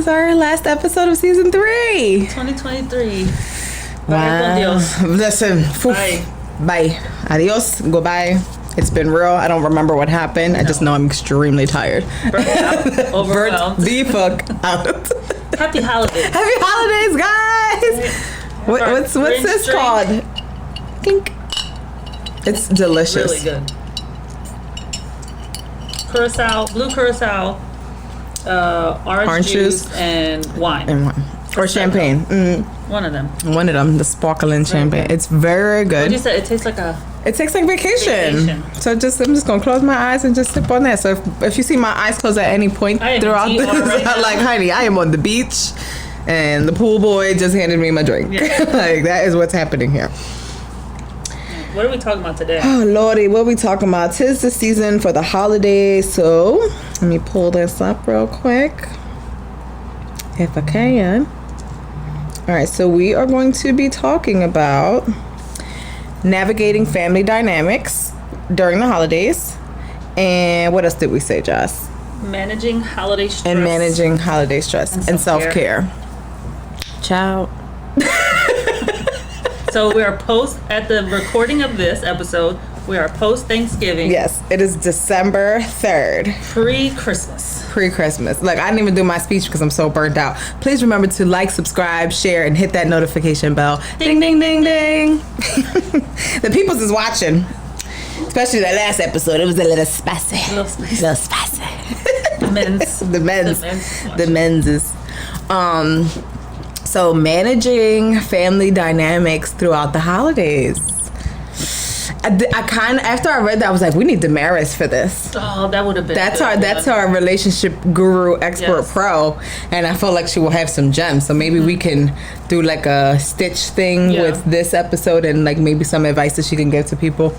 is our last episode of season 3. 2023. Wow. Listen. Bye. Adios. Goodbye. It's been real. I don't remember what happened. No. I just know I'm extremely tired. Burnt out. Overwhelmed. Burnt the fuck out. Happy holidays. Happy holidays, guys. What's this drink called? Kink. It's delicious. Really good. Curacao, blue curacao, orange juice, and wine. Or champagne. One of them. The sparkling champagne. It's very good. What you said? It tastes like vacation. So I'm just gonna close my eyes and just sip on that. So if you see my eyes closed at any point throughout this, like, honey, I am on the beach, and the pool boy just handed me my drink. Yeah. Like, that is what's happening here. What are we talking about today? Oh, Lordy, what are we talking about? 'Tis the season for the holidays. So let me pull this up real quick, if I can. All right, so we are going to be talking about navigating family dynamics during the holidays. And what else did we say, Joss? Managing holiday stress. And self-care. Ciao. So we are at the recording of this episode, we are post Thanksgiving. Yes, it is December 3rd. Pre-Christmas. Look, I didn't even do my speech because I'm so burnt out. Please remember to like, subscribe, share, and hit that notification bell. Ding, ding, ding, ding. The peoples is watching. Especially that last episode. It was a little spicy. The men's is. So managing family dynamics throughout the holidays. I kind of, after I read that, I was like, we need Damaris for this. Oh, that would have been. That's our relationship guru, expert pro, and I feel like she will have some gems. So maybe we can do like a stitch thing with this episode, and like maybe some advice that she can give to people.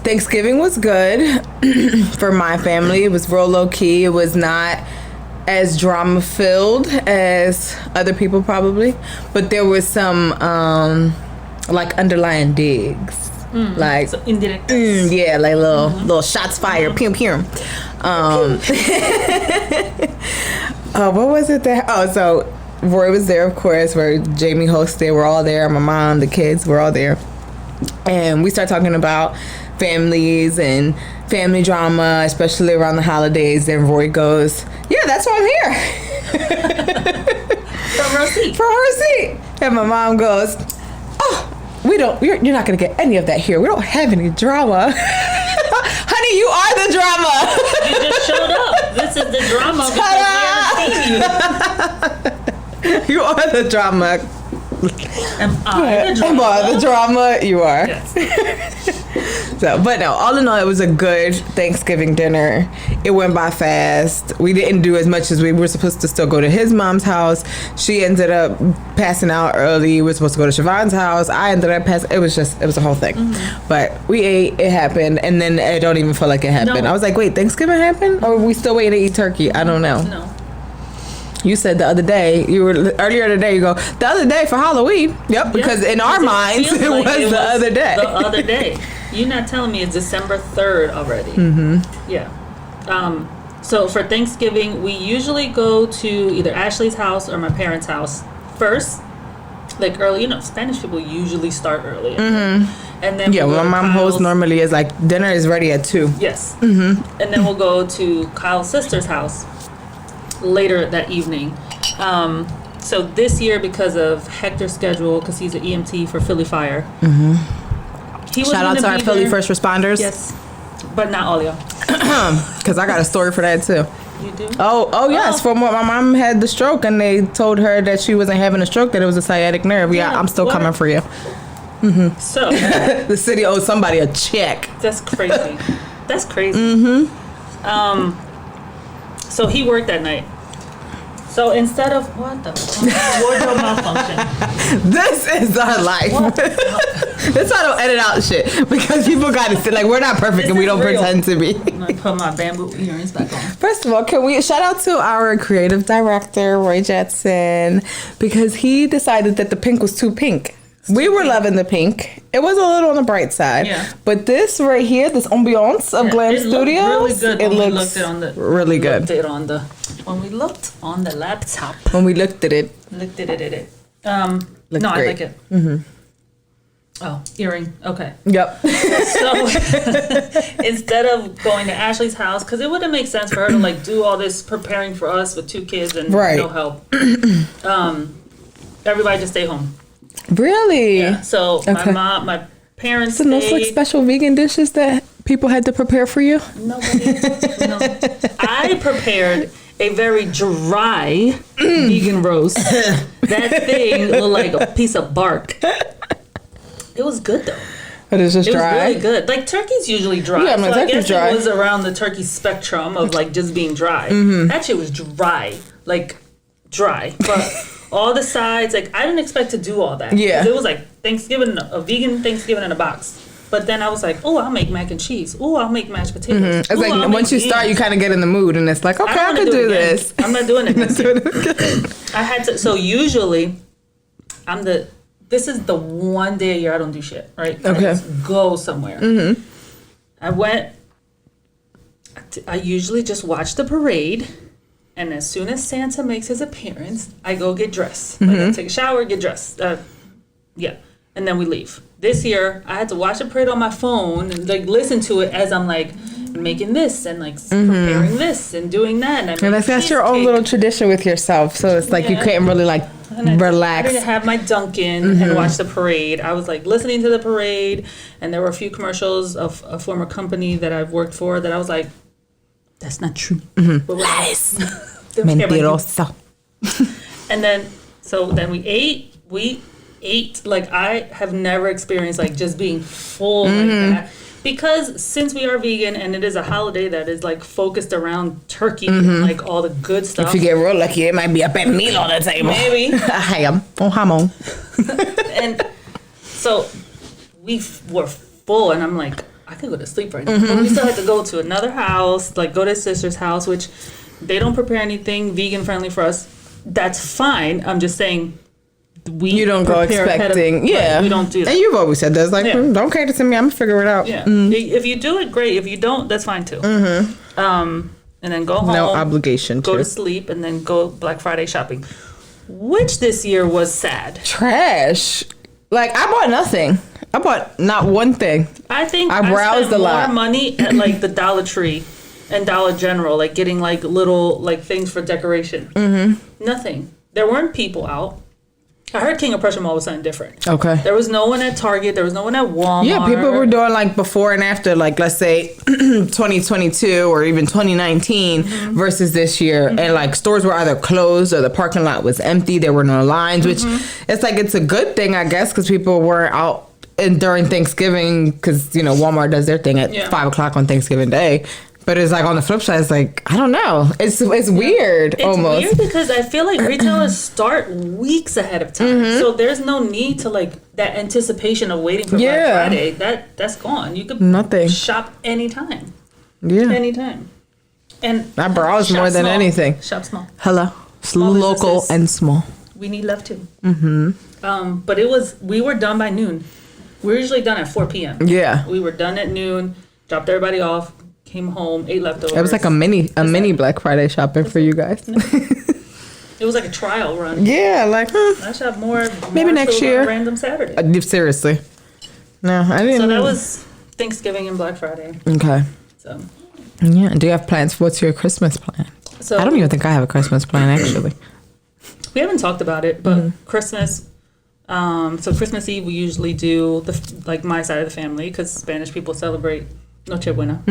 Thanksgiving was good for my family. It was real low key. It was not as drama filled as other people probably, but there was some like underlying digs, like so indirect. Like little shots fired, pew pew. What was it that? Oh, so Roy was there, of course. Where Jamie hosted, we're all there. My mom, the kids, we're all there, and we start talking about families and family drama, especially around the holidays. And Roy goes, "Yeah, that's why I'm here." From her seat. And my mom goes, you're not gonna get any of that here. We don't have any drama. Honey, you are the drama. You just showed up. This is the drama because we haven't seen you. You are the drama. Am I the drama? Am I the drama? You are. Yes. So, but no, all in all, it was a good Thanksgiving dinner. It went by fast. We didn't do as much as we were supposed to still go to his mom's house. She ended up passing out early. We were supposed to go to Siobhan's house. I ended up passing. It was a whole thing. Mm-hmm. But we ate, it happened, and then I don't even feel like it happened. No. I was like, wait, Thanksgiving happened? Or are we still waiting to eat turkey? I don't know. No. You said the other day, earlier today, you go, the other day for Halloween. Yep, because in our minds, it was the other day. The other day. You're not telling me it's December 3rd already. Mm-hmm. Yeah. So for Thanksgiving, we usually go to either Ashley's house or my parents' house first. Like early, Spanish people usually start early. Mm-hmm. And then my mom host normally is like, dinner is ready at 2. Yes. Mm-hmm. And then we'll go to Kyle's sister's house later that evening. So this year, because of Hector's schedule, because he's an EMT for Philly Fire. Mm-hmm. Shout out to our Philly first responders. Yes, but not all y'all. Because I got a story for that too. You do? Oh yes. From what my mom had the stroke, and they told her that she wasn't having a stroke, that it was a sciatic nerve. Yeah, I'm still coming for you. Mm-hmm. So the city owes somebody a check. That's crazy. That's crazy. Mm-hmm. So he worked that night. So instead of wardrobe malfunction. This is our life. That's why I don't edit out shit, because people got to say, like, we're not perfect and we don't pretend to be. I'm gonna put my bamboo earrings back on. First of all, can we shout out to our creative director, Roy Jetson, because he decided that the pink was too pink. We were loving the pink. It was a little on the bright side. Yeah. But this right here, this ambiance of Glam Studios, really good. it looks really good. Looked it on the When we looked on the laptop. When we looked at it. Looked at it. Looked No, great. I like it. Mm-hmm. Oh, earring. Okay. Yep. So instead of going to Ashley's house, because it wouldn't make sense for her to like do all this preparing for us with 2 kids and no help. Everybody just stay home. Really? Yeah. So my parents. So no like special vegan dishes that people had to prepare for you? Nobody. No. I prepared a very dry vegan roast. That thing looked like a piece of bark. It was good though. But it's just dry? It was really good. Like turkey's usually dry. Yeah, so I guess it was around the turkey spectrum of like just being dry. Mm-hmm. That shit was dry. Like dry. But all the sides, like I didn't expect to do all that. Yeah. It was like Thanksgiving, a vegan Thanksgiving in a box. But then I was like, oh, I'll make mac and cheese. Oh, I'll make mashed potatoes. Mm-hmm. It's like once you start, you kind of get in the mood, and it's like, okay, I could do this. I'm not doing it this year. I had to. So usually, this is the one day a year I don't do shit. Right? Okay. I just go somewhere. Mm-hmm. I usually just watch the parade, and as soon as Santa makes his appearance, I go get dressed. Like I take a shower, get dressed. And then we leave. This year, I had to watch the parade on my phone and like listen to it as I'm like making this and like preparing this and doing that. And that's your own little tradition with yourself. So it's like you couldn't really like relax. I didn't have my Dunkin' and watch the parade. I was like listening to the parade, and there were a few commercials of a former company that I've worked for that I was like, that's not true. Lies. Mentiroso. And then we ate like I have never experienced like just being full like that, because since we are vegan and it is a holiday that is like focused around turkey and like all the good stuff. If you get real lucky, it might be a pernil on the table. Maybe. Ham. Oh, jamon. And so we were full, and I'm like, I could go to sleep right now. But we still had to go to another house, like go to his sister's house, which they don't prepare anything vegan friendly for us. That's fine. I'm just saying. You don't go expecting, we don't do that. And you've always said that. It's like, don't cater to me. I'm gonna figure it out. Yeah. If you do it, great. If you don't, that's fine too. And then go home. No obligation. Go to sleep, and then go Black Friday shopping, which this year was sad. Trash. Like I bought nothing. I bought not one thing. I think I browsed spent a lot. more money at like the Dollar Tree and Dollar General, like getting like little like things for decoration. Nothing. There weren't people out. I heard King of Prussia Mall was something different. Okay. There was no one at Target. There was no one at Walmart. Yeah, people were doing like before and after, like let's say 2022 or even 2019 versus this year. And like stores were either closed or the parking lot was empty. There were no lines, which it's like it's a good thing, I guess, because people weren't out during Thanksgiving because, you know, Walmart does their thing at 5 o'clock on Thanksgiving Day. But it's like on the flip side, it's like, I don't know. It's weird almost. It's weird because I feel like retailers start weeks ahead of time. So there's no need to like that anticipation of waiting for Black Friday. That's gone. You could shop anytime. Yeah. Anytime. And I browse more than anything. Shop small. Hello. Small local businesses. And small. We need love too. But we were done by noon. We're usually done at 4 p.m. Yeah. We were done at noon, dropped everybody off, came home, ate leftovers. It was like a mini Black Friday shopping for you guys. It was like a trial run. Yeah, like I shop more maybe next year. On a random Saturday. Seriously. No, I didn't. So that was Thanksgiving and Black Friday. Okay. So. Yeah. Do you have plans? What's your Christmas plan? So I don't even think I have a Christmas plan actually. We haven't talked about it, but Christmas. So Christmas Eve we usually do like my side of the family because Spanish people celebrate Noche Buena.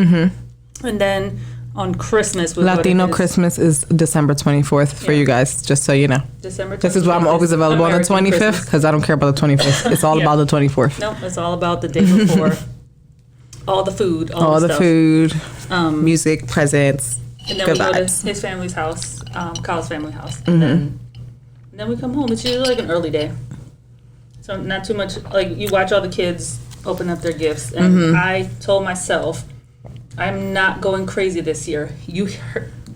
And then on Christmas... Latino Christmas is December 24th for you guys, just so you know. December 24th. This is why I'm always available on the 25th, because I don't care about the 25th. It's all about the 24th. No, it's all about the day before. All the food, all the food, music, presents, and then we go to his family's house, Kyle's family house. And then we come home. It's usually like an early day. So not too much... Like, you watch all the kids open up their gifts. And I told myself... I'm not going crazy this year.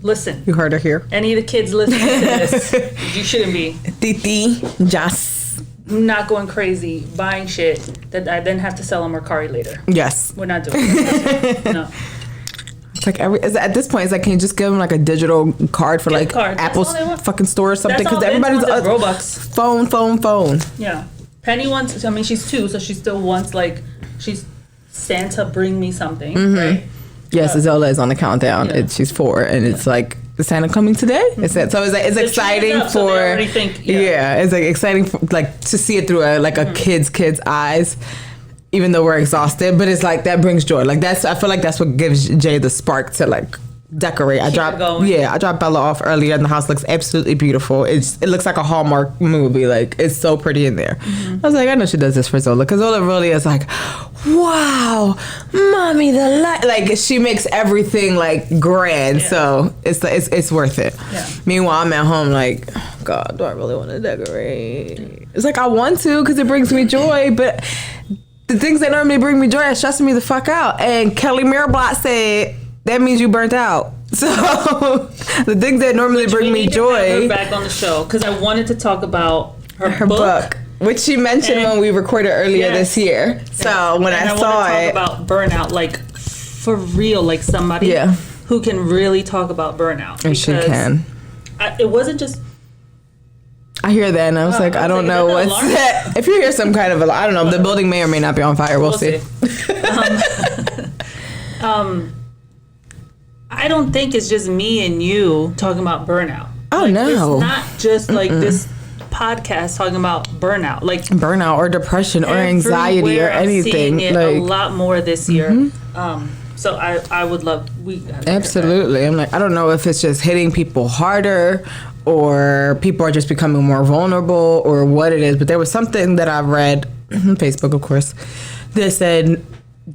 Listen. You heard her here. Any of the kids listening to this, you shouldn't be. Titi, Jas. I'm not going crazy buying shit that I then have to sell on Mercari later. Yes. We're not doing that. No. It's like at this point, it's like, can you just give them like a digital card for like Apple's fucking store or something? Because everybody's Robux. Phone. Yeah. Penny wants. I mean, she's 2, so she still wants like she's Santa, bring me something, right? Yes, Zola is on the countdown. Yeah. She's 4, and it's like, is Santa coming today? So it's like, it's exciting for. So they already think, it's like exciting for, like, to see it through a kid's eyes. Even though we're exhausted, but it's like that brings joy. Like I feel like that's what gives Jay the spark to like decorate. I dropped Bella off earlier, and the house looks absolutely beautiful. It looks like a Hallmark movie. Like, it's so pretty in there. I was like, I know she does this for Zola, because Zola really is like, wow, mommy, the light. Like, she makes everything like grand. So it's worth it. Yeah. Meanwhile, I'm at home like, oh, God, do I really want to decorate? It's like, I want to, because it brings me joy, but the things that normally bring me joy are stressing me the fuck out. And Kelly Mirablat said, that means you burnt out. So the things that normally bring me joy. To have her back on the show, because I wanted to talk about her book, which she mentioned when we recorded earlier this year. So when I saw it, about burnout, like for real, like somebody who can really talk about burnout. And she can. It wasn't just. I hear that, and I was like, I don't know what's that. If you hear some kind of I don't know, the building may or may not be on fire. We'll see. I don't think it's just me and you talking about burnout. Oh, no. It's not just like this podcast talking about burnout. Like burnout or depression or anxiety or anything. I'm seeing it a lot more this year. So I would love. Absolutely. I'm like, I don't know if it's just hitting people harder, or people are just becoming more vulnerable, or what it is. But there was something that I read on Facebook, of course, that said,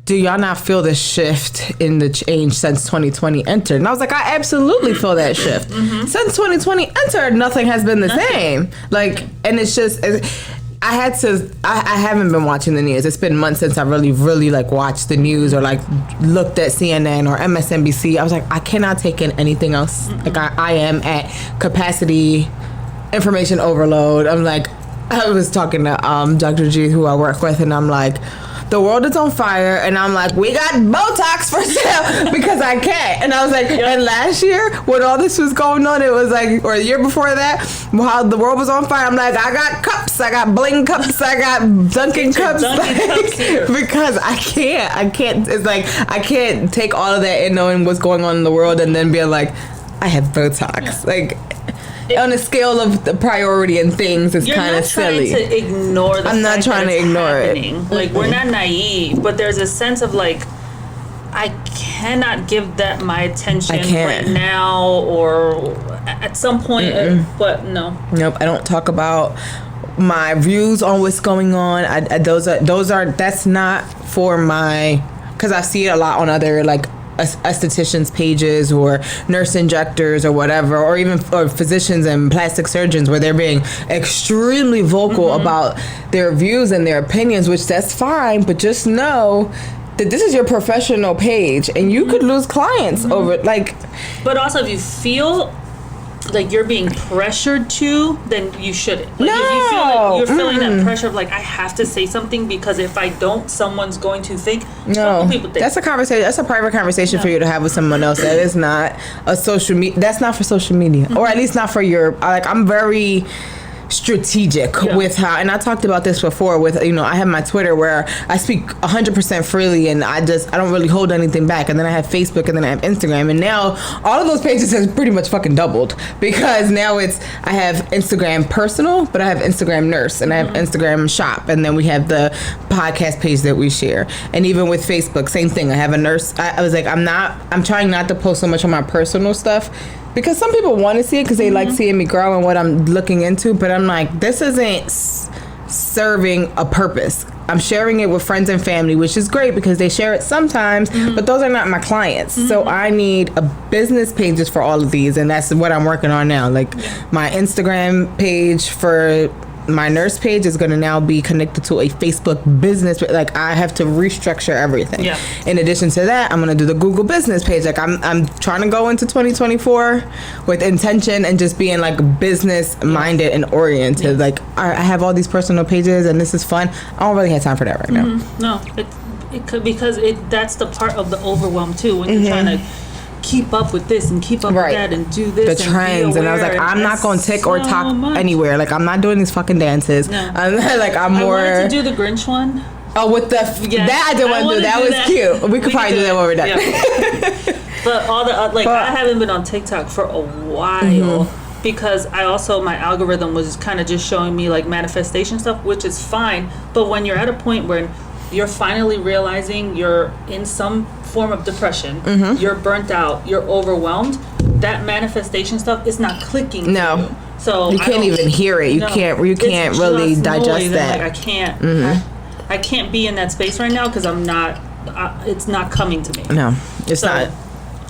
do y'all not feel the shift in the change since 2020 entered? And I was like, I absolutely feel that shift. Since 2020 entered, nothing has been the same. Like, and it's just, I haven't been watching the news. It's been months since I really like watched the news or like looked at CNN or MSNBC. I was like, I cannot take in anything else. Like, I am at capacity, information overload. I'm like, I was talking to Dr. G, who I work with, and I'm like, the world is on fire, and I'm like, we got Botox for sale because I can't. And I was like, and last year when all this was going on, it was like, or the year before that, while the world was on fire, I'm like, I got cups, I got bling cups, I got Dunkin' cups, because I can't. It's like, I can't take all of that in knowing what's going on in the world and then being like, I have Botox. Like, on a scale of the priority and things, it's kind of silly. You're not trying to ignore the I'm not trying to ignore happening. It. Like, we're not naive, but there's a sense of like, I cannot give that my attention right now or at some point. But no. Nope. I don't talk about my views on what's going on. That's not for my, because I see it a lot on other like estheticians pages or nurse injectors or whatever, or even or physicians and plastic surgeons, where they're being extremely vocal about their views and their opinions, which that's fine, but just know that this is your professional page and you could lose clients over like. But also, if you feel like you're being pressured to, then you shouldn't. Like, if you feel like you're feeling that pressure of like, I have to say something because if I don't, someone's going to think. No, people think. That's a conversation. That's a private conversation for you to have with someone else. That is not a social media. That's not for social media, or at least not for your. Like, I'm very strategic with how, and I talked about this before with, you know, I have my Twitter where I speak 100% freely and I don't really hold anything back, and then I have Facebook, and then I have Instagram, and now all of those pages has pretty much fucking doubled, because now I have Instagram personal, but I have Instagram nurse, and I have Instagram shop, and then we have the podcast page that we share. And even with Facebook, same thing. I have a nurse. I was like, I'm trying not to post so much on my personal stuff, because some people want to see it because they like seeing me grow and what I'm looking into, but I'm like, this isn't serving a purpose. I'm sharing it with friends and family, which is great because they share it sometimes, but those are not my clients. So I need a business pages for all of these, and that's what I'm working on now. Like, my Instagram page for my nurse page is going to now be connected to a Facebook business. Like, I have to restructure everything. Yeah. In addition to that, I'm going to do the Google business page. Like, I'm trying to go into 2024 with intention and just being like business minded and oriented. Like, I have all these personal pages and this is fun. I don't really have time for that right now. No, it could, because that's the part of the overwhelm too, when you're trying to keep up with this and keep up with that and do this. The trends. And I was like, I'm not going to tick or talk anywhere. Like, I'm not doing these fucking dances. No. I'm more... I wanted to do the Grinch one. Oh, with the... That I didn't want to do. That was cute. We could probably do that when we're done. Yeah. But all the... I haven't been on TikTok for a while because I also... My algorithm was kind of just showing me, like, manifestation stuff, which is fine. But when you're at a point where you're finally realizing you're in some form of depression, you're burnt out, you're overwhelmed, that manifestation stuff is not clicking. No. So you can't even hear it. You can't really digest that. Like, I can't be in that space right now because I'm not. It's not coming to me. No, it's not.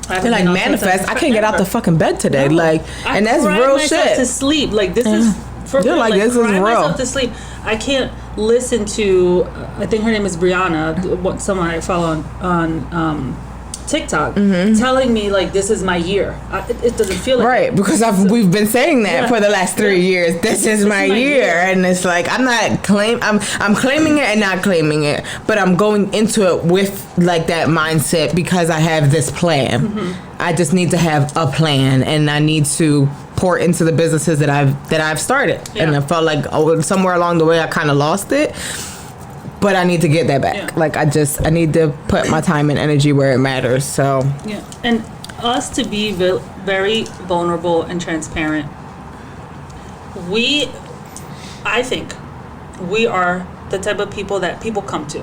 I feel like manifest. I can't get out the fucking bed today. No, and that's real shit. To sleep. Like this is for real. Like this is real. Myself to sleep. I can't listen to. I think her name is Brianna. Someone I follow on TikTok, telling me like this is my year. It doesn't feel like right because we've been saying that for the last 3 years. This is my year, and it's like I'm claiming it and not claiming it, but I'm going into it with like that mindset because I have this plan. I just need to have a plan, and I need to pour into the businesses that I've started. And I felt like somewhere along the way I kind of lost it. But I need to get that back. Yeah. Like, I need to put my time and energy where it matters, so. Yeah, and us to be very vulnerable and transparent, I think, we are the type of people that people come to.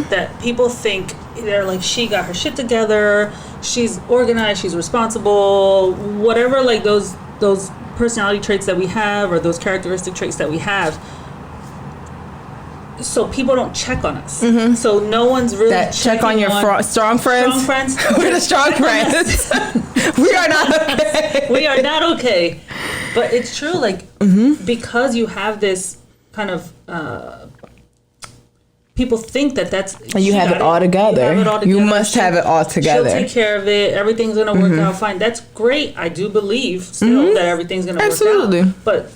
That people think, they're like, she got her shit together, she's organized, she's responsible, whatever, like, those personality traits that we have, or those characteristic traits that we have. So people don't check on us. So no one's really check on your strong friends. Strong friends. We're the strong friends. We are not okay. We are not okay. But it's true, like because you have this kind of people think that's you have it all together. You must have it all together. She'll take care of it. Everything's gonna work out fine. That's great. I do believe still that everything's gonna work out. But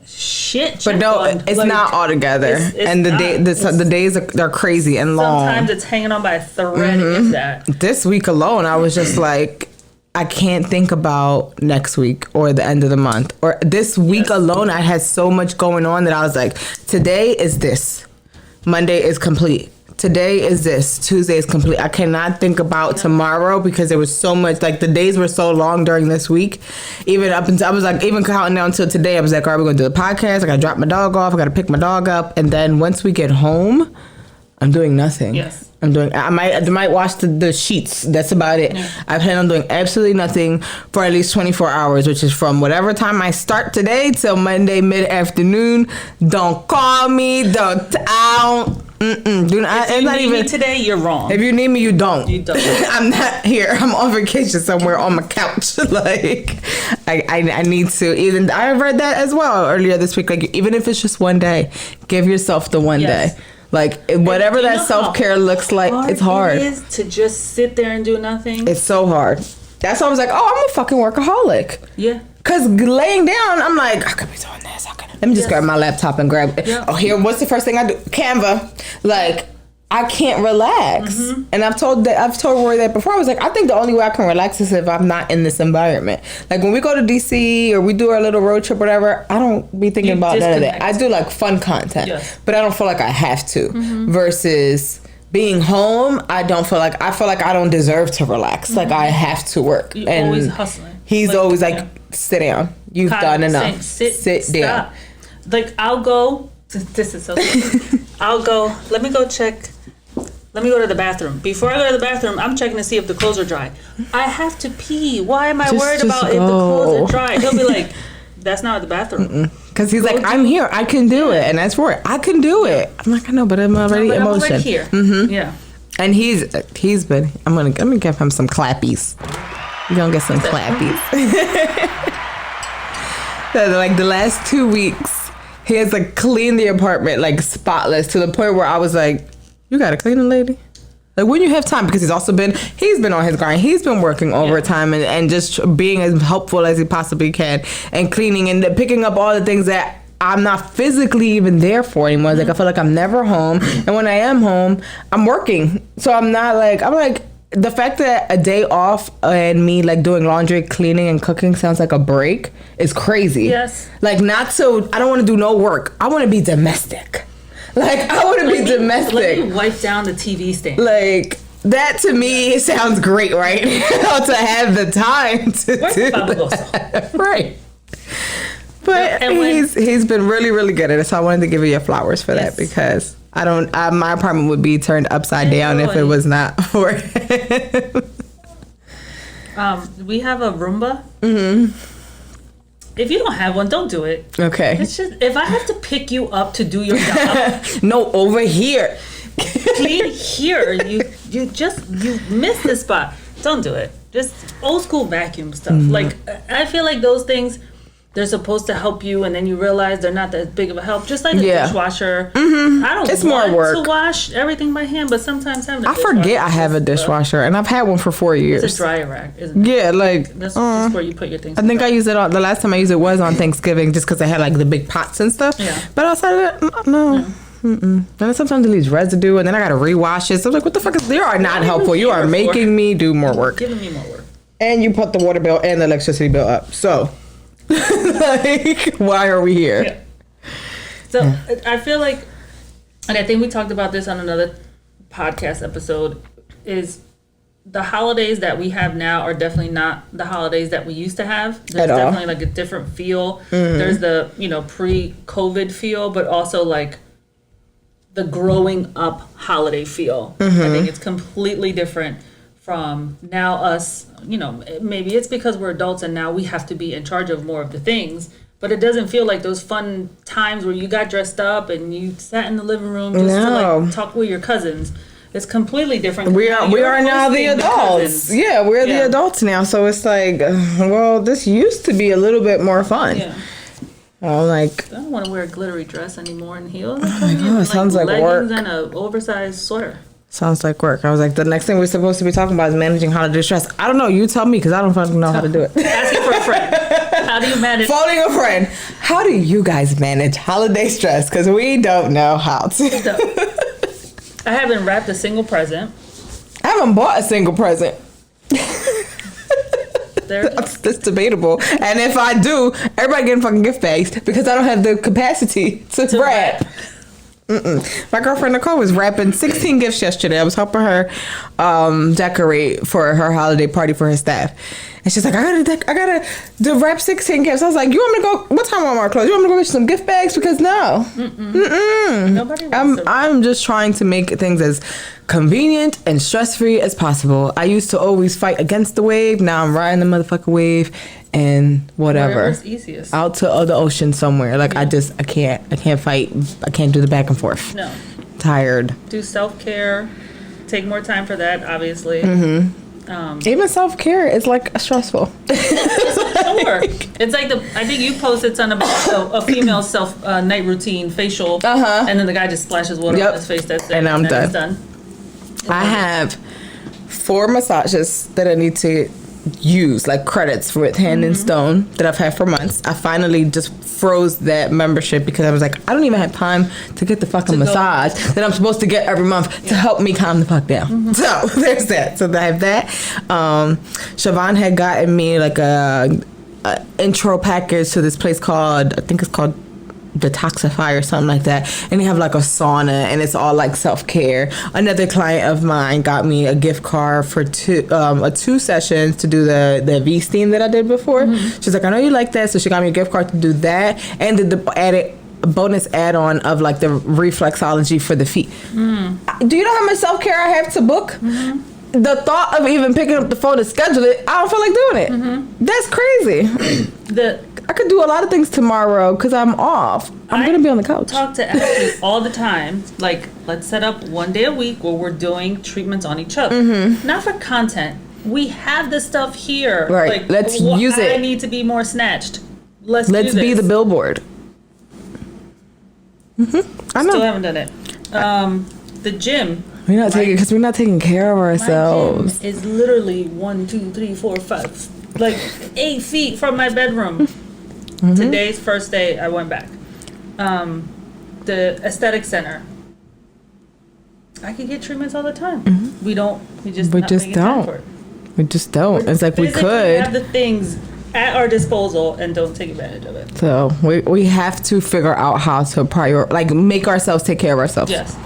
shit, but no, it's like, not all together, and the days are crazy and long. Sometimes it's hanging on by a thread. If that. This week alone, I was just like, I can't think about next week or the end of the month or this week alone. I had so much going on that I was like, today is this, Monday is complete. Today is this, Tuesday is complete. I cannot think about tomorrow because there was so much, like the days were so long during this week. Even up until, I was like, even counting down until today, I was like, all right, we're going to do the podcast. I got to drop my dog off. I got to pick my dog up. And then once we get home, I'm doing nothing. Yes. I might wash the sheets. That's about it. Yeah. I plan on doing absolutely nothing for at least 24 hours, which is from whatever time I start today till Monday mid-afternoon. Don't call me. Do not. If you need me today, you're wrong. If you need me, you don't. You don't. I'm not here. I'm on vacation somewhere on my couch. Like, I need to. Even I read that as well earlier this week. Like, even if it's just one day, give yourself the one day. Like, whatever that self-care looks like, it's hard. It is to just sit there and do nothing. It's so hard. That's why I was like, oh, I'm a fucking workaholic. Yeah. Because laying down, I'm like, I could be doing this. Let me just grab my laptop and grab it. Yeah. Oh, here, what's the first thing I do? Canva. Like, I can't relax. And I've told Roy that before. I was like, I think the only way I can relax is if I'm not in this environment. Like when we go to DC or we do our little road trip, whatever, I don't be thinking about none of that. I do like fun content, but I don't feel like I have to. Versus being home, I feel like I don't deserve to relax. Like I have to work. You're always hustling. He's always like, sit down. You've done enough. Sit down. Like I'll go. This is so funny. I'll go. Let me go to the bathroom. Before I go to the bathroom, I'm checking to see if the clothes are dry. I have to pee. Why am I worried about if the clothes are dry? He'll be like, that's not the bathroom. Because he's like, I'm here. I can do it. And that's for it. I can do it. I'm like, I know, but I'm already in motion. I'm already here. Yeah. And he's been, I'm gonna give him some clappies. You're gonna get some clappies. So, like the last 2 weeks, he has like cleaned the apartment like spotless to the point where I was like, you gotta clean it, lady. Like when you have time, because he's been on his grind. He's been working overtime and just being as helpful as he possibly can and cleaning and picking up all the things that I'm not physically even there for anymore. Like I feel like I'm never home, and when I am home, I'm working. So I'm like, the fact that a day off and me like doing laundry, cleaning, and cooking sounds like a break is crazy. Yes. Like I don't want to do no work. I want to be domestic. Like I want to be domestic. Let me wipe down the TV stand. Like that to me sounds great, right? To have the time to do that. Right. But he's been really, really good at it. So I wanted to give you your flowers for that because my apartment would be turned upside down if it was not for him. We have a Roomba. Mm-hmm. If you don't have one, don't do it. Okay. It's just if I have to pick you up to do your job. No, over here. Clean here. You missed the spot. Don't do it. Just old school vacuum stuff. Mm-hmm. Like I feel like those things. They're supposed to help you, and then you realize they're not that big of a help. Just like a dishwasher. Mm-hmm. I don't want to wash everything by hand, but sometimes having a dishwasher. I forget I have a dishwasher, and I've had one for 4 years. It's a dryer rack, isn't it? Yeah, like that's just where you put your things. I think I used it the last time I used it was on Thanksgiving, just because I had like the big pots and stuff. Yeah. But outside of that, no. Yeah. And then sometimes it leaves residue, and then I gotta rewash it. So I'm like, what the fuck is? You are not helpful. You are making me do more work. Giving me more work. And you put the water bill and the electricity bill up. So. Like, why are we here? Yeah. So I feel like, and I think we talked about this on another podcast episode, is the holidays that we have now are definitely not the holidays that we used to have. There's definitely like a different feel. Mm-hmm. There's the, pre-COVID feel, but also like the growing up holiday feel. Mm-hmm. I think it's completely different from now us, maybe it's because we're adults and now we have to be in charge of more of the things, but it doesn't feel like those fun times where you got dressed up and you sat in the living room just to like talk with your cousins. It's completely different. We are now the adults. We're the adults now. So it's like, well, this used to be a little bit more fun. Yeah. I don't want to wear a glittery dress anymore and heels. Oh my God, it sounds like work. And an oversized sweater. Sounds like work. I was like, the next thing we're supposed to be talking about is managing holiday stress. I don't know. You tell me because I don't fucking know how to do it. Asking for a friend. How do you manage? Phoning a friend. How do you guys manage holiday stress? Because we don't know how to. I haven't wrapped a single present. I haven't bought a single present. That's debatable. And if I do, everybody getting fucking gift bags because I don't have the capacity to wrap. My girlfriend Nicole was wrapping 16 gifts yesterday. I was helping her decorate for her holiday party for her staff. And she's like, I gotta wrap 16 gifts. I was like, you want me to go? What time are our clothes? You want me to go get you some gift bags? Because no. Nobody wants I'm just trying to make things as convenient and stress-free as possible. I used to always fight against the wave. Now I'm riding the motherfucking wave and whatever. Wherever's easiest. Out to the ocean somewhere. Like I can't fight. I can't do the back and forth. No. Tired. Do self-care. Take more time for that, obviously. Mm-hmm. Even self-care is like stressful. Sure. It's like I think you posted something about a female self night routine facial, and then the guy just splashes water on his face. That's it. And I'm done. I have 4 massages that I need to use, like credits with Hand and Stone that I've had for months. I finally just froze that membership because I was like, I don't even have time to get the fucking massage that I'm supposed to get every month to help me calm the fuck down. Mm-hmm. So there's that. So I have that. Siobhan had gotten me like a intro package to this place called, I think it's called Detoxify or something like that, and they have like a sauna and it's all like self-care. Another client of mine got me a gift card for 2 sessions to do the V-steam that I did before. She's like, I know you like that, so she got me a gift card to do that and did the added bonus add-on of like the reflexology for the feet. Do you know how much self-care I have to book? The thought of even picking up the phone to schedule it, I don't feel like doing it. That's crazy. I could do a lot of things tomorrow because I'm off. I'm going to be on the couch. I talk to Ashley all the time. Like, let's set up one day a week where we're doing treatments on each other. Not for content. We have this stuff here. Right. Like, let's use it. I need to be more snatched. Let's be the billboard. I know. Still haven't done it. The gym. We're not taking care of ourselves. My gym is literally 1, 2, 3, 4, 5, like 8 feet from my bedroom. Today's first day I went back. The aesthetic center. I can get treatments all the time. We just We not just making time don't. for it. We just don't. It's like we Physically could. have the things at our disposal and don't take advantage of it. So we have to figure out how to make ourselves take care of ourselves. Yes.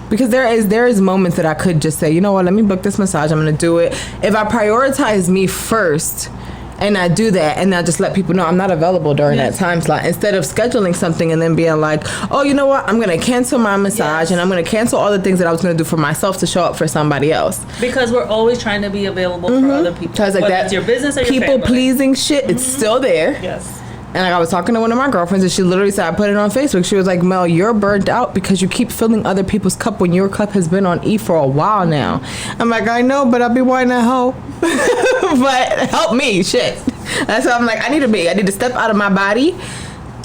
Because there is moments that I could just say, you know what, let me book this massage. I'm going to do it. If I prioritize me first and I do that and I just let people know I'm not available during that time slot, instead of scheduling something and then being like, oh, you know what, I'm going to cancel my massage and I'm going to cancel all the things that I was going to do for myself to show up for somebody else. Because we're always trying to be available for other people. Because like whether it's your business or your people family. pleasing shit, it's still there. Yes. And like I was talking to one of my girlfriends, and she literally said, I put it on Facebook. She was like, Mel, you're burnt out because you keep filling other people's cup when your cup has been on E for a while now. I'm like, I know, but I'll be wanting to help. But help me, shit. That's why I'm like, I need to step out of my body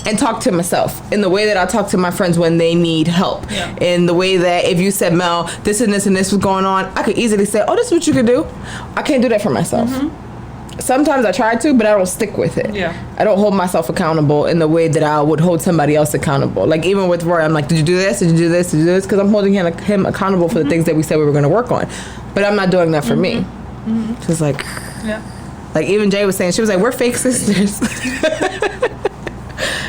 and talk to myself in the way that I talk to my friends when they need help. Yeah. In the way that if you said, Mel, this and this and this was going on, I could easily say, oh, this is what you could do. I can't do that for myself. Sometimes I try to, but I don't stick with it. Yeah. I don't hold myself accountable in the way that I would hold somebody else accountable. Like even with Roy, I'm like, did you do this? Did you do this? Did you do this? Because I'm holding him accountable for the things that we said we were going to work on. But I'm not doing that for me. Just like, like even Jay was saying, she was like, we're fake sisters.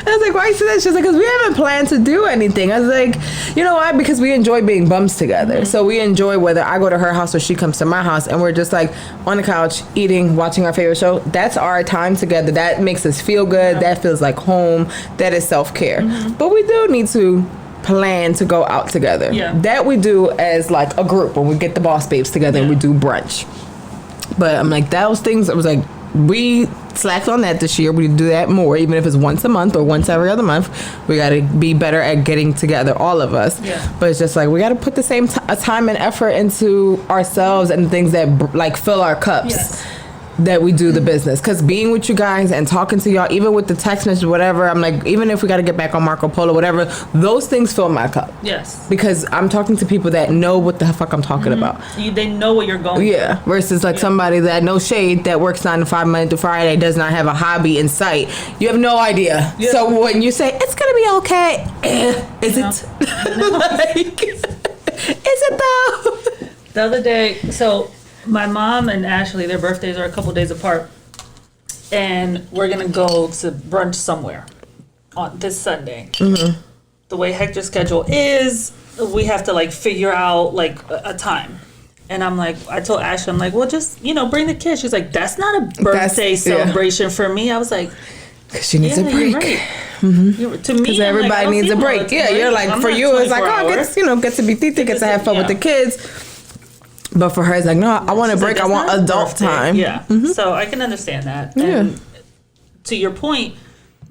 I was like, why you say that? She was like, because we haven't planned to do anything. I was like, you know why? Because we enjoy being bums together. So we enjoy whether I go to her house or she comes to my house, and we're just like on the couch, eating, watching our favorite show. That's our time together. That makes us feel good. Yeah. That feels like home. That is self-care. But we do need to plan to go out together. Yeah. That we do as like a group when we get the boss babes together and we do brunch. But I'm like, those things, I was like, we slacked on that this year. We do that more, even if it's once a month or once every other month. We got to be better at getting together, all of us. Yeah. But it's just like we got to put the same time and effort into ourselves and things that like fill our cups. Yes. That we do the business. Because being with you guys and talking to y'all, even with the text message, whatever, I'm like, even if we got to get back on Marco Polo, whatever, those things fill my cup. Yes. Because I'm talking to people that know what the fuck I'm talking about. They know what you're going through. Versus like somebody that, no shade, that works 9 to 5 Monday to Friday, does not have a hobby in sight. You have no idea. Yeah. So when you say, it's going to be okay, is it? Like, is it though? The other day, so my mom and Ashley, their birthdays are a couple days apart, and we're gonna go to brunch somewhere on this Sunday. The way Hector's schedule is, we have to like figure out like a time. And I'm like, I told Ashley, I'm like, well, just bring the kids. She's like, that's not a birthday celebration for me. I was like, because she needs a break. You're right. To me, because everybody like, needs a break. Yeah, you're like, I'm for you, it's like, oh, get to be Titi, get to have fun with the kids. But for her, it's like, no, I want a break. I want adult time. Yeah. So I can understand that. And to your point,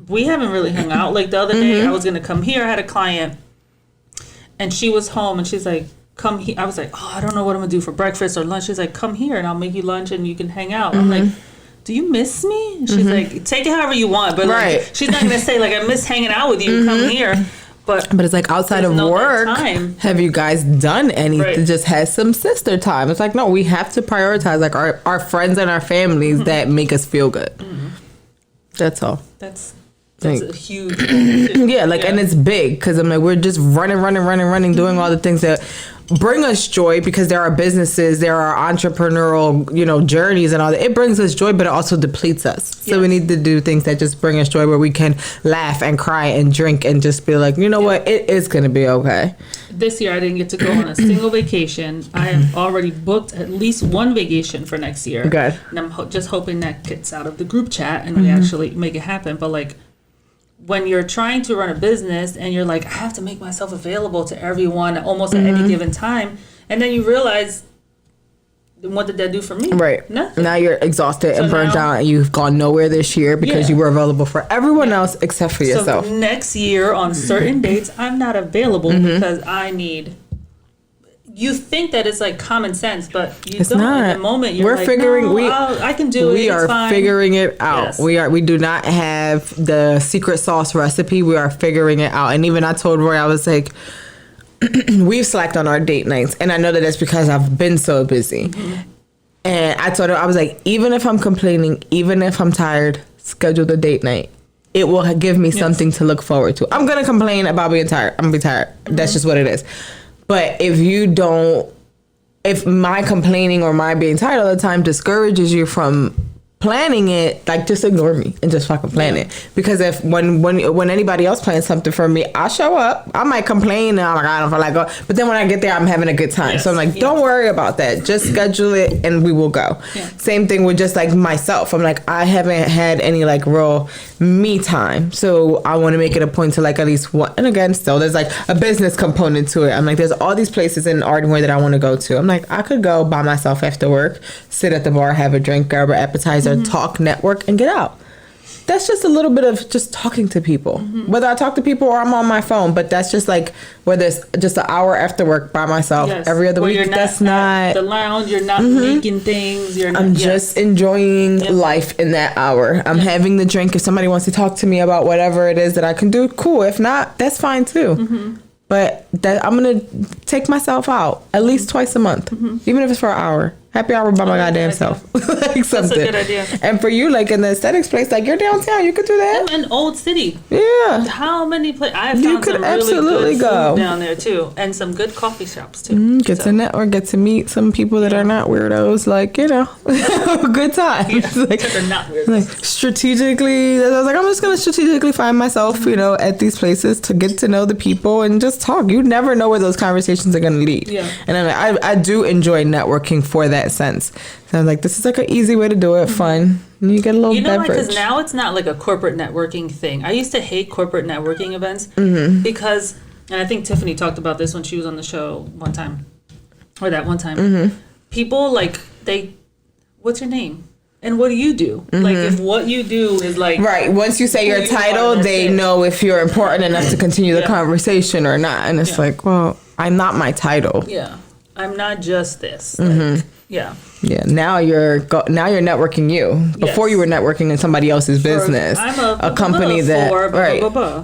we haven't really hung out. Like the other day, I was going to come here. I had a client, and she was home, and she's like, come here. I was like, oh, I don't know what I'm going to do for breakfast or lunch. She's like, come here, and I'll make you lunch, and you can hang out. I'm like, do you miss me? And she's like, take it however you want. But like, she's not going to say, like, I miss hanging out with you. Come here. But it's like outside of work, have you guys done anything? Just had some sister time. It's like, no, we have to prioritize like our friends and our families that make us feel good. That's all. That's a huge yeah, like, and it's big because I'm like, we're just running, doing all the things that bring us joy, because there are businesses, there are entrepreneurial, journeys and all that. It brings us joy, but it also depletes us. So we need to do things that just bring us joy, where we can laugh and cry and drink and just be like, you know what, it is going to be okay. This year I didn't get to go on a single vacation. I have already booked at least one vacation for next year. Good. And I'm just hoping that gets out of the group chat and we actually make it happen. But like, when you're trying to run a business and you're like, I have to make myself available to everyone almost at any given time, and then you realize, what did that do for me? Right. Nothing. Now you're exhausted and burnt out, and you've gone nowhere this year because you were available for everyone else except for yourself. So next year on certain dates, I'm not available because I need... You think that it's like common sense, but it's don't. Not. In the moment, you're like, figuring. No, I can do it. We are fine. Figuring it out. Yes. We do not have the secret sauce recipe. We are figuring it out. And even I told Roy, I was like, we've slacked on our date nights, and I know that that's because I've been so busy. And I told her, I was like, even if I'm complaining, even if I'm tired, schedule the date night. It will give me something to look forward to. I'm gonna complain about being tired. I'm gonna be tired. That's just what it is. But if my complaining or my being tired all the time discourages you from planning it, like, just ignore me and just fucking plan it. Because if when anybody else plans something for me, I show up. I might complain, oh my God, I don't feel like go, but then when I get there, I'm having a good time. Yes. So I'm like, don't worry about that. Just schedule it and we will go. Yeah. Same thing with just like myself. I'm like, I haven't had any like real me time, so I want to make it a point to like at least one. And again, still there's like a business component to it. I'm like, there's all these places in Ardmore that I want to go to. I'm like, I could go by myself after work, sit at the bar, have a drink, grab an appetizer, talk, network, and get out. That's just a little bit of just talking to people, whether I talk to people or I'm on my phone. But that's just like whether it's just an hour after work by myself every other week. You're that's not the lounge. You're not making things. You're not. I'm just enjoying life in that hour. I'm having the drink. If somebody wants to talk to me about whatever it is that I can do, cool. If not, that's fine too. But that I'm gonna take myself out at least twice a month, even if it's for an hour. Happy hour by my goddamn self. Like something. That's a good idea. And for you, like in the aesthetics place, like you're downtown, you could do that. In Old City. Yeah. How many places? I have found some really good food down there too, and some good coffee shops too. Get to network, get to meet some people that are not weirdos. Like, you know, good times. Yeah, like, they're not weirdos. Like strategically, I was like, I'm just gonna strategically find myself, you know, at these places to get to know the people and just talk. You never know where those conversations are gonna lead. Yeah. And I'm like, I do enjoy networking for that sense. So I'm like, this is like an easy way to do it, fun. And you get a little beverage. Because now it's not like a corporate networking thing. I used to hate corporate networking events because, and I think Tiffany talked about this when she was on the show one time, or that one time. People like, what's your name? And what do you do? Like, if what you do is like... Right. Once you say your title, they know if you're important enough to continue the conversation or not. And it's like, well, I'm not my title. Yeah. I'm not just this. Like, yeah. Now you're networking you. Before you were networking in somebody else's business. I'm a company that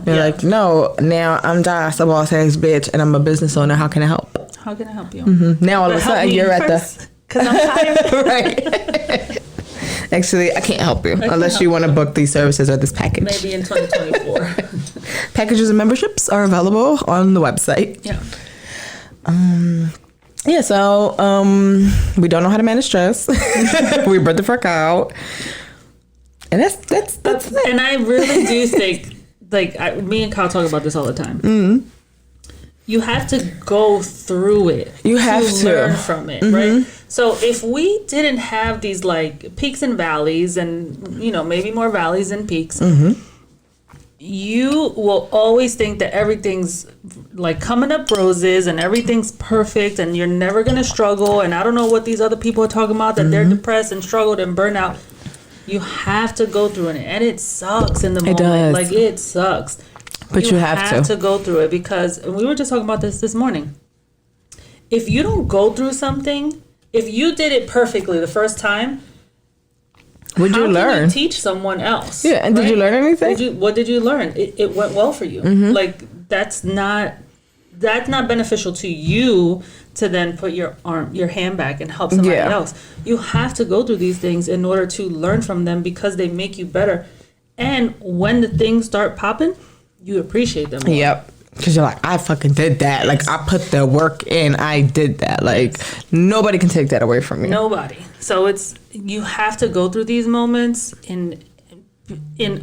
You're like, no. Now I'm just a boss ass bitch, and I'm a business owner. How can I help? How can I help you? Now all of a sudden you're at the because I'm tired. Right. Actually, I can't help you unless you want to book these services or this package. Maybe in 2024. Packages and memberships are available on the website. Yeah. Yeah, so we don't know how to manage stress. We burnt the fuck out. And that's it. And I really do think, like, me and Kyle talk about this all the time. You have to go through it. You have to learn from it, right? So if we didn't have these, like, peaks and valleys and, you know, maybe more valleys than peaks, you will always think that everything's like coming up roses and everything's perfect and you're never going to struggle. And I don't know what these other people are talking about, that they're depressed and struggled and burnt out. You have to go through it. And it sucks in the moment. It does. Like, it sucks. But you have to go through it because, and we were just talking about this morning. If you don't go through something, if you did it perfectly the first time, would you learn? How can you teach someone else? Yeah, and did you learn anything? What did you learn? It went well for you. Like, that's not beneficial to you to then put your hand back and help somebody else. You have to go through these things in order to learn from them because they make you better. And when the things start popping, you appreciate them more. Yep. Because you're like, I fucking did that. Like, I put the work in. I did that. Like, nobody can take that away from you. Nobody. So you have to go through these moments in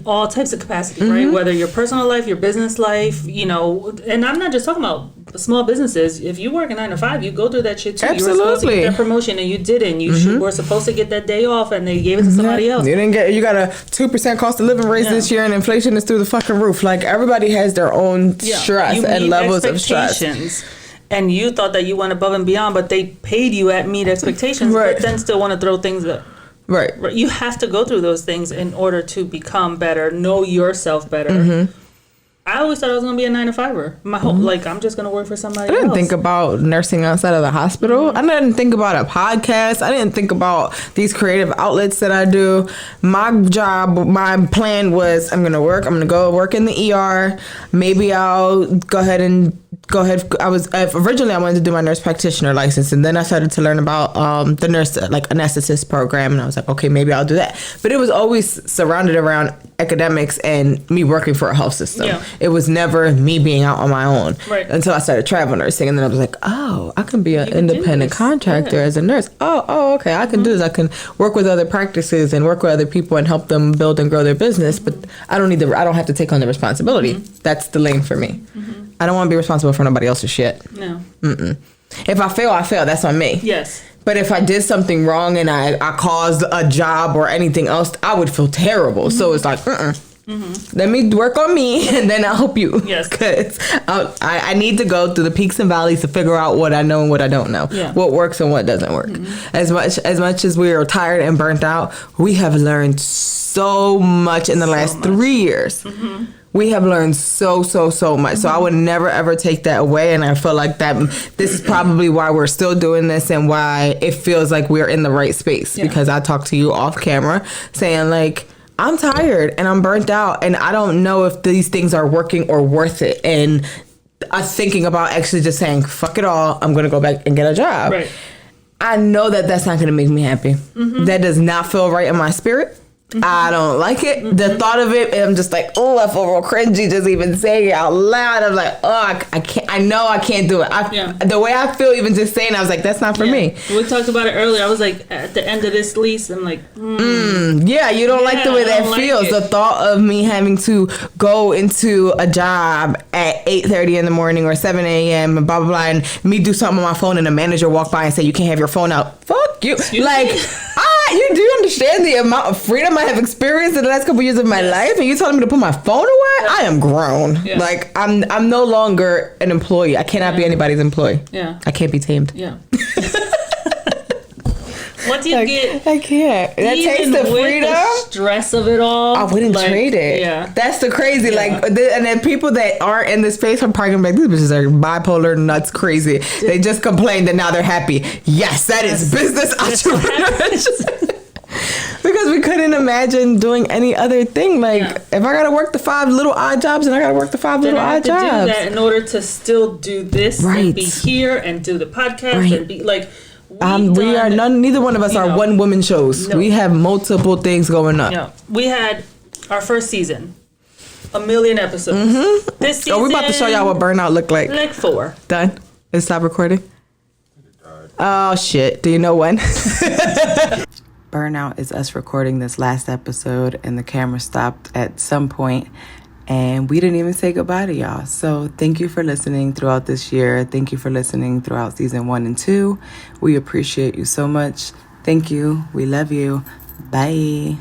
all types of capacity, right? Whether your personal life, your business life, you know, and I'm not just talking about small businesses. If you work a 9 to 5, you go through that shit too. Absolutely. You were supposed to get that promotion and you didn't. You were supposed to get that day off and they gave it to somebody else. You didn't get. You got a 2% cost of living raise this year and inflation is through the fucking roof. Like, everybody has their own stress and levels of stress. And you thought that you went above and beyond, but they paid you at meet expectations, but then still want to throw things up. Right. You have to go through those things in order to become better, know yourself better. I always thought I was going to be a 9 to 5er. My whole, like, I'm just going to work for somebody else. I didn't think about nursing outside of the hospital. I didn't think about a podcast. I didn't think about these creative outlets that I do. My plan was I'm going to go work in the ER. Maybe I'll go ahead and go ahead. Originally I wanted to do my nurse practitioner license, and then I started to learn about the nurse like anesthetist program, and I was like, okay, maybe I'll do that. But it was always surrounded around academics and me working for a health system. Yeah. It was never me being out on my own until I started travel nursing, and then I was like, oh, I can be an independent contractor as a nurse. Oh, okay, I can do this. I can work with other practices and work with other people and help them build and grow their business, but I don't have to take on the responsibility. That's the lane for me. I don't want to be responsible for nobody else's shit. No. If I fail, I fail. That's on me. Yes. But if I did something wrong and I caused a job or anything else, I would feel terrible. So it's like, let me work on me, and then I'll help you. Yes. Because I need to go through the peaks and valleys to figure out what I know and what I don't know. Yeah. What works and what doesn't work. As much as we are tired and burnt out, we have learned so much in the last 3 years. We have learned so much. So I would never ever take that away, and I feel like that this is probably why we're still doing this and why it feels like we're in the right space. Because I talked to you off camera saying like, I'm tired and I'm burnt out and I don't know if these things are working or worth it. And I'm thinking about actually just saying, fuck it all, I'm going to go back and get a job. Right. I know that that's not going to make me happy. That does not feel right in my spirit. I don't like it. The thought of it, I'm just like, oh, I feel real cringy just even saying it out loud. I'm like, oh, I can't. I know I can't do it. The way I feel even just saying it, I was like, that's not for me. We talked about it earlier. I was like, at the end of this lease, I'm like, yeah, you don't like the way that feels. The thought of me having to go into a job at 8:30 in the morning or 7 a.m. and blah, blah, blah, and me do something on my phone and the manager walk by and say, you can't have your phone out. Fuck you. Excuse like, me? You do understand the amount of freedom I have experienced in the last couple years of my life, and you telling me to put my phone away? I am grown. Yeah. Like I'm no longer an employee. I cannot be anybody's employee. Yeah, I can't be tamed. Yeah. What do you get? I can't. That takes the freedom. The stress of it all. I wouldn't trade it. Yeah, that's the crazy. Like, and then people that aren't in this space are probably like, these bitches are bipolar, nuts, crazy. They just complained and now they're happy. Yes, that is business entrepreneurship. Because we couldn't imagine doing any other thing. Like, if I gotta work the 5 little odd jobs, and I gotta work the 5 little odd jobs. Do that in order to still do this and be here and do the podcast and be like. We are neither one of us are one woman shows. No. We have multiple things going on. Yeah. We had our first season, 1 million episodes. This season, we're about to show y'all what burnout looked like. Like 4. Done. Let's stop recording. Oh shit! Do you know when? Burnout is us recording this last episode, and the camera stopped at some point. And we didn't even say goodbye to y'all. So thank you for listening throughout this year. Thank you for listening throughout season 1 and 2. We appreciate you so much. Thank you. We love you. Bye.